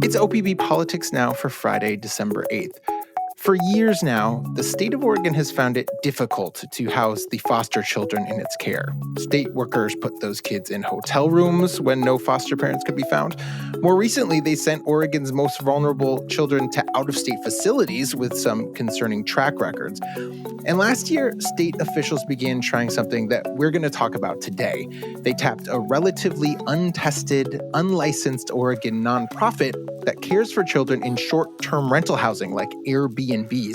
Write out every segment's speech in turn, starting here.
It's OPB Politics Now for Friday, December 8th. For years now, the state of Oregon has found it difficult to house the foster children in its care. State workers put those kids in hotel rooms when no foster parents could be found. More recently, they sent Oregon's most vulnerable children to out-of-state facilities with some concerning track records. And last year, state officials began trying something that we're going to talk about today. They tapped a relatively untested, unlicensed Oregon nonprofit that cares for children in short-term rental housing like Airbnbs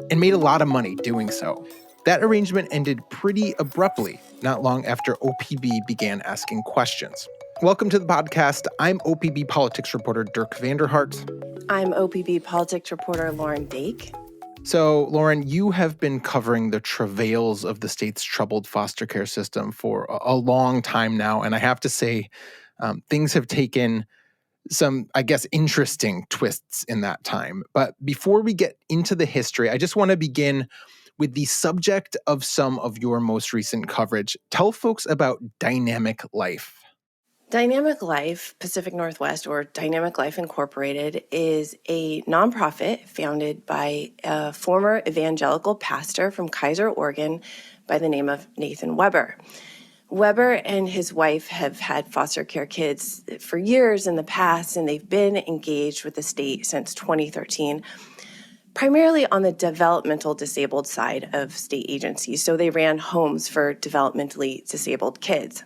and made a lot of money doing so. That arrangement ended pretty abruptly, not long after OPB began asking questions. Welcome to the podcast. I'm OPB Politics reporter Dirk VanderHart. I'm OPB Politics reporter Lauren Dake. So, Lauren, you have been covering the travails of the state's troubled foster care system for a long time now. And I have to say, things have taken some, I guess, interesting twists in that time. But before we get into the history, I just want to begin with the subject of some of your most recent coverage. Tell folks about Dynamic Life. Dynamic Life Pacific Northwest, or Dynamic Life Incorporated, is a nonprofit founded by a former evangelical pastor from Kaiser, Oregon, by the name of Nathan Weber. Weber and his wife have had foster care kids for years in the past, and they've been engaged with the state since 2013, primarily on the developmental disabled side of state agencies. So they ran homes for developmentally disabled kids.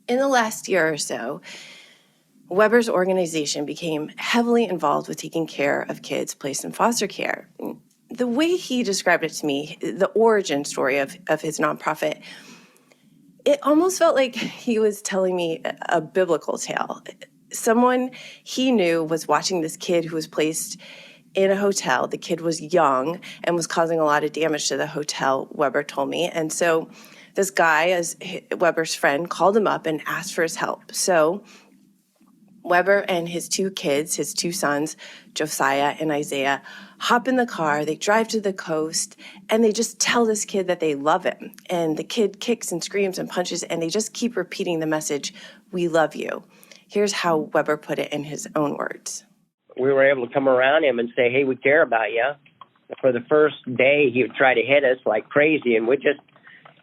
In the last year or so, Weber's organization became heavily involved with taking care of kids placed in foster care. The way he described it to me, the origin story of his nonprofit, it almost felt like he was telling me a biblical tale. Someone he knew was watching this kid who was placed in a hotel. The kid was young and was causing a lot of damage to the hotel, Weber told me. And so this guy, as Weber's friend, called him up and asked for his help. So Weber and his two kids, his two sons, Josiah and Isaiah, hop in the car, they drive to the coast, and they just tell this kid that they love him. And the kid kicks and screams and punches, and they just keep repeating the message, "We love you." Here's how Weber put it in his own words. We were able to come around him and say, "Hey, we care about you." For the first day, he would try to hit us like crazy, and we'd just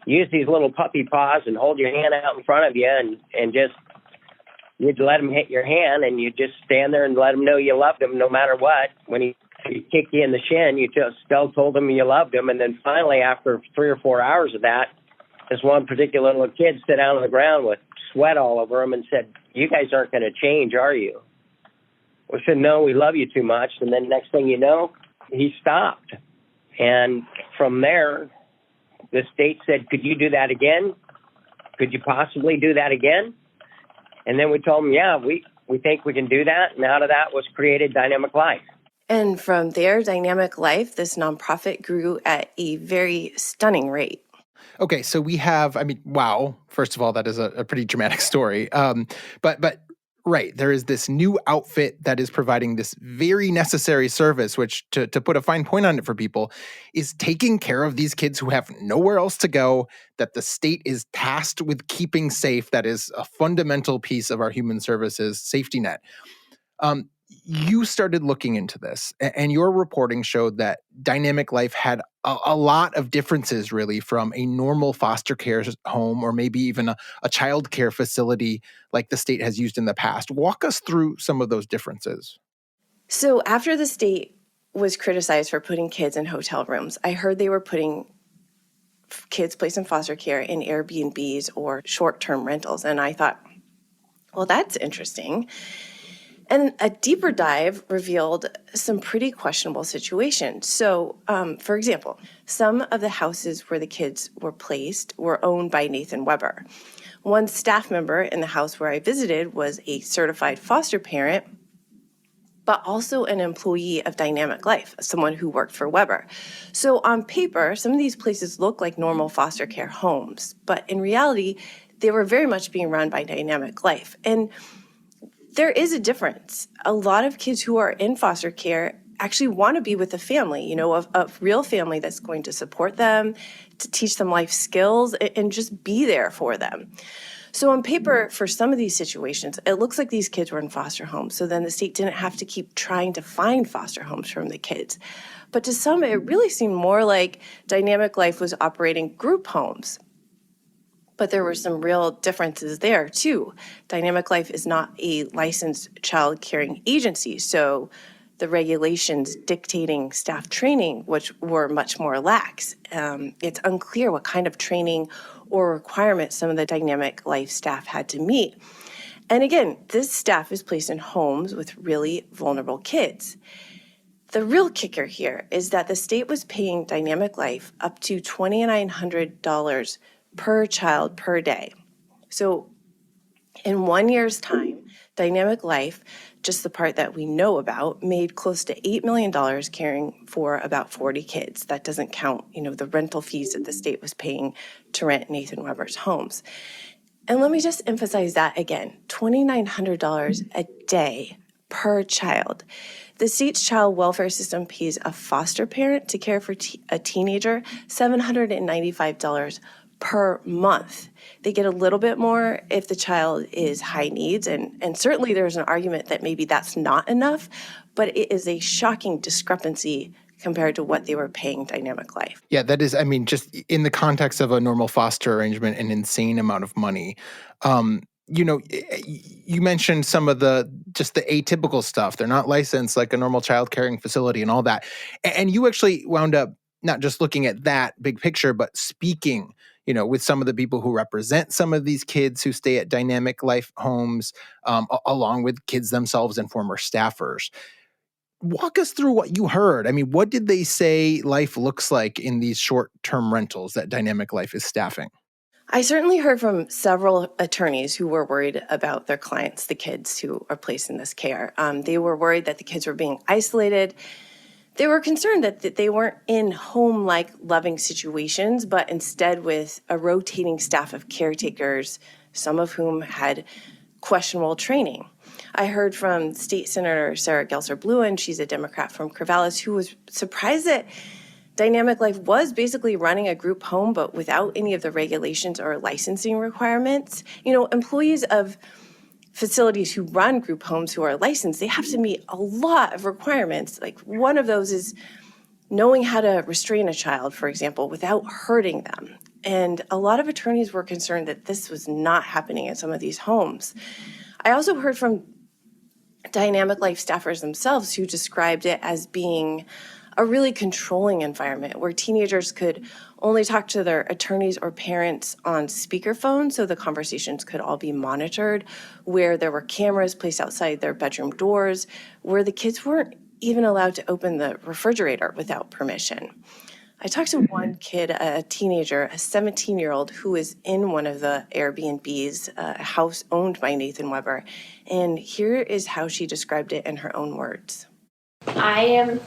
use these little puppy paws and hold your hand out in front of you and just, you'd let him hit your hand, and you just stand there and let him know you loved him no matter what. When he kicked you in the shin, you just still told him you loved him. And then finally, after 3 or 4 hours of that, this one particular little kid sat down on the ground with sweat all over him and said, "You guys aren't going to change, are you?" We said, "No, we love you too much." And then next thing you know, he stopped. And from there, the state said, "Could you do that again? Could you possibly do that again?" And then we told them, "Yeah, we think we can do that." And out of that was created Dynamic Life. And from there, Dynamic Life, this nonprofit, grew at a very stunning rate. Okay, so we have, wow. First of all, that is a pretty dramatic story. But right, there is this new outfit that is providing this very necessary service, which, to put a fine point on it for people, is taking care of these kids who have nowhere else to go, that the state is tasked with keeping safe. That is a fundamental piece of our human services safety net. You started looking into this, and your reporting showed that Dynamic Life had a lot of differences, really, from a normal foster care home or maybe even a child care facility like the state has used in the past. Walk us through some of those differences. So after the state was criticized for putting kids in hotel rooms, I heard they were putting kids placed in foster care in Airbnbs or short-term rentals. And I thought, well, that's interesting. And a deeper dive revealed some pretty questionable situations. So, for example, some of the houses where the kids were placed were owned by Nathan Weber. One staff member in the house where I visited was a certified foster parent, but also an employee of Dynamic Life, someone who worked for Weber. So on paper, some of these places look like normal foster care homes, but in reality, they were very much being run by Dynamic Life. And there is a difference. A lot of kids who are in foster care actually want to be with a family, a real family that's going to support them, to teach them life skills, and just be there for them. So on paper, for some of these situations, it looks like these kids were in foster homes. So then the state didn't have to keep trying to find foster homes from the kids. But to some, it really seemed more like Dynamic Life was operating group homes. But there were some real differences there, too. Dynamic Life is not a licensed child caring agency, so the regulations dictating staff training, which were much more lax. It's unclear what kind of training or requirements some of the Dynamic Life staff had to meet. And again, this staff is placed in homes with really vulnerable kids. The real kicker here is that the state was paying Dynamic Life up to $2,900 per child per day. So in 1 year's time, Dynamic Life, just the part that we know about, made close to $8 million caring for about 40 kids. That doesn't count, the rental fees that the state was paying to rent Nathan Weber's homes. And let me just emphasize that again, $2,900 a day per child. The state's child welfare system pays a foster parent to care for a teenager $795 per month. They get a little bit more if the child is high needs, and certainly there's an argument that maybe that's not enough, but it is a shocking discrepancy compared to what they were paying Dynamic Life. Yeah, that is, just in the context of a normal foster arrangement, an insane amount of money. You mentioned some of the atypical stuff. They're not licensed like a normal child caring facility and all that. And you actually wound up not just looking at that big picture, but speaking, with some of the people who represent some of these kids who stay at Dynamic Life homes, along with kids themselves and former staffers. Walk us through what you heard. What did they say life looks like in these short-term rentals that Dynamic Life is staffing? I certainly heard from several attorneys who were worried about their clients, the kids who are placed in this care. They were worried that the kids were being isolated. They were concerned that they weren't in home-like loving situations, but instead with a rotating staff of caretakers, some of whom had questionable training. I heard from State Senator Sarah Gelser-Bluen, she's a Democrat from Corvallis, who was surprised that Dynamic Life was basically running a group home, but without any of the regulations or licensing requirements. Employees of facilities who run group homes who are licensed, they have to meet a lot of requirements. Like one of those is knowing how to restrain a child, for example, without hurting them. And a lot of attorneys were concerned that this was not happening in some of these homes. I also heard from Dynamic Life staffers themselves who described it as being a really controlling environment where teenagers could only talk to their attorneys or parents on speakerphone, so the conversations could all be monitored, where there were cameras placed outside their bedroom doors, where the kids weren't even allowed to open the refrigerator without permission. I talked to one kid, a teenager, a 17-year-old, who was in one of the Airbnbs, a house owned by Nathan Weber, and here is how she described it in her own words. I am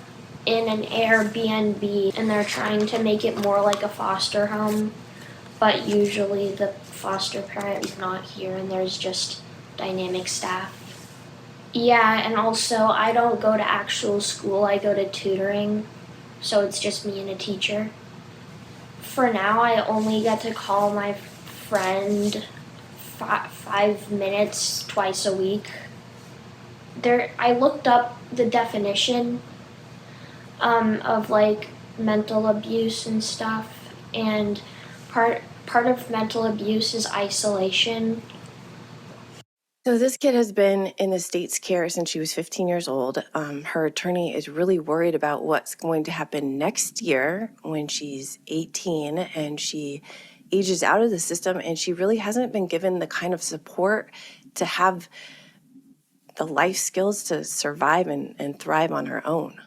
in an Airbnb and they're trying to make it more like a foster home, but usually the foster parent is not here and there's just dynamic staff. Yeah, and also I don't go to actual school, I go to tutoring, so it's just me and a teacher. For now, I only get to call my friend 5 minutes twice a week. I looked up the definition of like mental abuse and stuff, and part of mental abuse is isolation. So this kid has been in the state's care since she was 15 years old. Her attorney is really worried about what's going to happen next year when she's 18 and she ages out of the system, and she really hasn't been given the kind of support to have the life skills to survive and thrive on her own.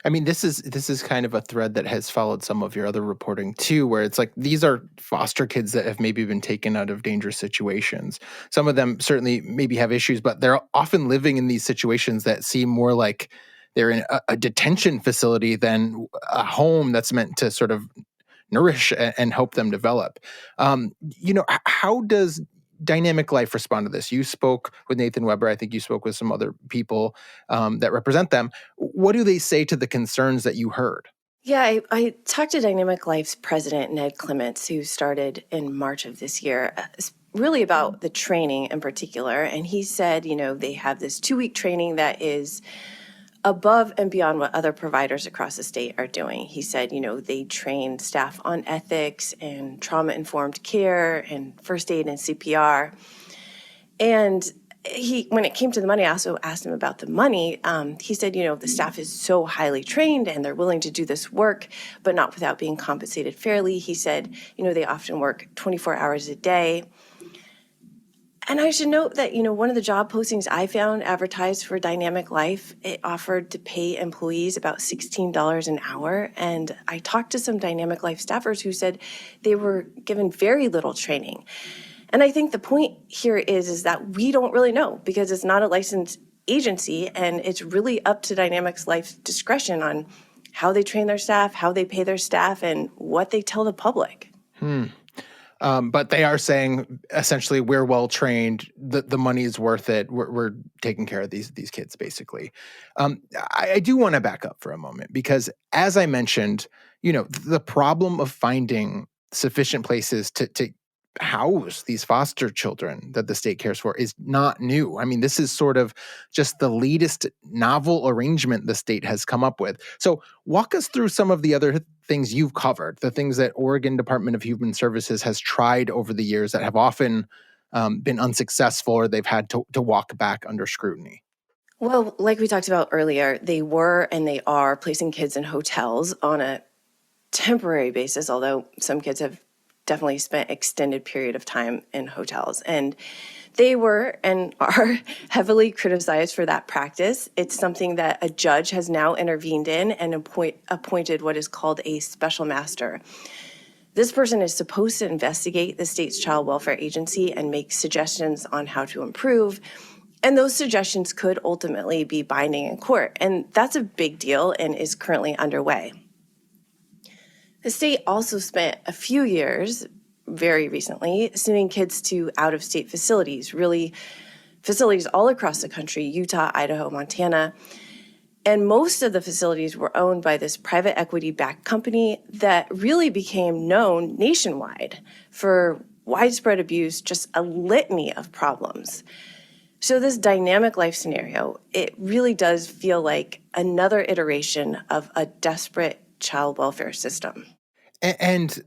This is kind of a thread that has followed some of your other reporting too, where it's like these are foster kids that have maybe been taken out of dangerous situations. Some of them certainly maybe have issues, but they're often living in these situations that seem more like they're in a detention facility than a home that's meant to sort of nourish and help them develop. How does Dynamic Life respond to this? You spoke with Nathan Weber. I think you spoke with some other people that represent them. What do they say to the concerns that you heard? Yeah, I talked to Dynamic Life's president, Ned Clements, who started in March of this year, really about the training in particular. And he said, they have this 2-week training that is above and beyond what other providers across the state are doing. He said, they train staff on ethics and trauma-informed care and first aid and CPR. And when it came to the money, I also asked him about the money. He said, the staff is so highly trained and they're willing to do this work, but not without being compensated fairly. He said, they often work 24 hours a day. And I should note that, one of the job postings I found advertised for Dynamic Life, it offered to pay employees about $16 an hour. And I talked to some Dynamic Life staffers who said they were given very little training. And I think the point here is that we don't really know because it's not a licensed agency, and it's really up to Dynamic Life's discretion on how they train their staff, how they pay their staff, and what they tell the public. But they are saying essentially we're well trained. The money is worth it. We're taking care of these kids basically. I do want to back up for a moment because, as I mentioned, the problem of finding sufficient places to house these foster children that the state cares for is not new. I mean, this is sort of just the latest novel arrangement the state has come up with. So walk us through some of the other things you've covered, the things that Oregon Department of Human Services has tried over the years that have often been unsuccessful or they've had to walk back under scrutiny. Well, like we talked about earlier, they were and they are placing kids in hotels on a temporary basis, although some kids have definitely spent extended period of time in hotels. And they were and are heavily criticized for that practice. It's something that a judge has now intervened in and appointed what is called a special master. This person is supposed to investigate the state's child welfare agency and make suggestions on how to improve. And those suggestions could ultimately be binding in court. And that's a big deal and is currently underway. The state also spent a few years, very recently, sending kids to out-of-state facilities, really facilities all across the country, Utah, Idaho, Montana. And most of the facilities were owned by this private equity-backed company that really became known nationwide for widespread abuse, just a litany of problems. So this Dynamic Life scenario, it really does feel like another iteration of a desperate child welfare system. And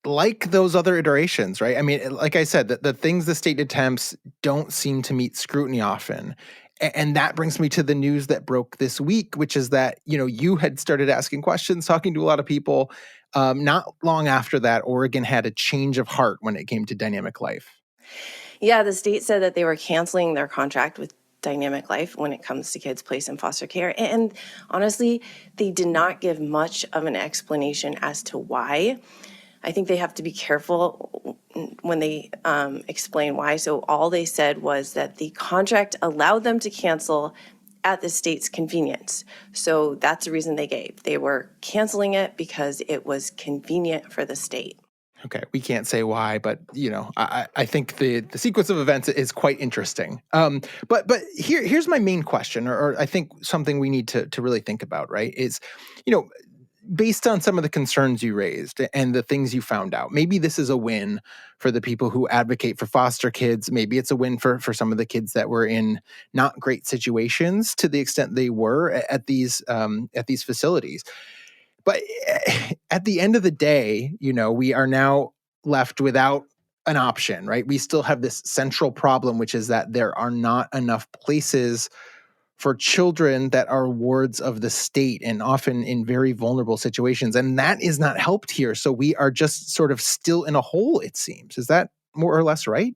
like those other iterations, right? I mean, like I said, the things the state attempts don't seem to meet scrutiny often. And that brings me to the news that broke this week, which is that, you had started asking questions, talking to a lot of people. Not long after that, Oregon had a change of heart when it came to Dynamic Life. Yeah, the state said that they were canceling their contract with Dynamic Life when it comes to kids placed in foster care. And honestly, they did not give much of an explanation as to why. I think they have to be careful when they explain why. So all they said was that the contract allowed them to cancel at the state's convenience. So that's the reason they gave. They were canceling it because it was convenient for the state. Okay, we can't say why, but I think the sequence of events is quite interesting. But here's my main question, or I think something we need to really think about, right? Is, based on some of the concerns you raised and the things you found out, maybe this is a win for the people who advocate for foster kids. Maybe it's a win for some of the kids that were in not great situations to the extent they were at these facilities. But at the end of the day, we are now left without an option, right? We still have this central problem, which is that there are not enough places for children that are wards of the state and often in very vulnerable situations. And that is not helped here. So we are just sort of still in a hole, it seems. Is that more or less right?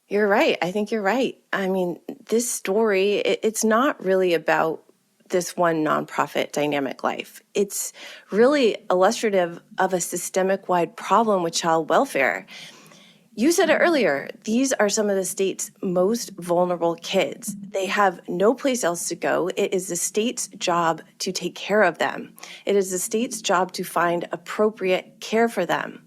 You're right. I think you're right. I mean, this story, it's not really about this one nonprofit, Dynamic Life. It's really illustrative of a systemic-wide problem with child welfare. You said it earlier, these are some of the state's most vulnerable kids. They have no place else to go. It is the state's job to take care of them. It is the state's job to find appropriate care for them.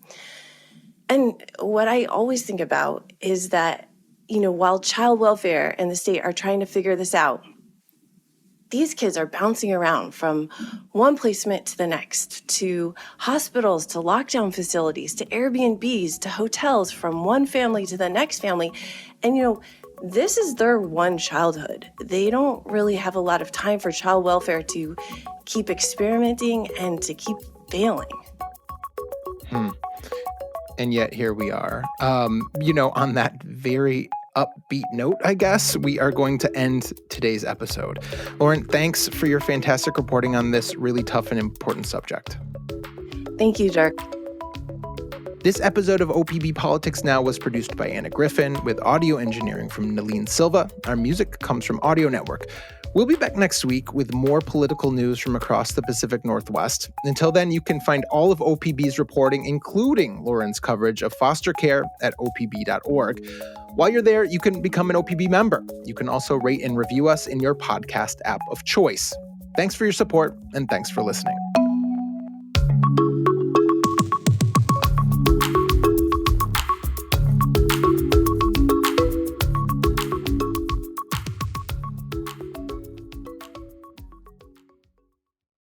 And what I always think about is that, while child welfare and the state are trying to figure this out, these kids are bouncing around from one placement to the next, to hospitals, to lockdown facilities, to Airbnbs, to hotels, from one family to the next family. And, this is their one childhood. They don't really have a lot of time for child welfare to keep experimenting and to keep failing. And yet here we are. On that very upbeat note, I guess, we are going to end today's episode. Lauren, thanks for your fantastic reporting on this really tough and important subject. Thank you, Dirk. This episode of OPB Politics Now was produced by Anna Griffin with audio engineering from Nalene Silva. Our music comes from Audio Network. We'll be back next week with more political news from across the Pacific Northwest. Until then, you can find all of OPB's reporting, including Lauren's coverage of foster care, at opb.org. While you're there, you can become an OPB member. You can also rate and review us in your podcast app of choice. Thanks for your support, and thanks for listening.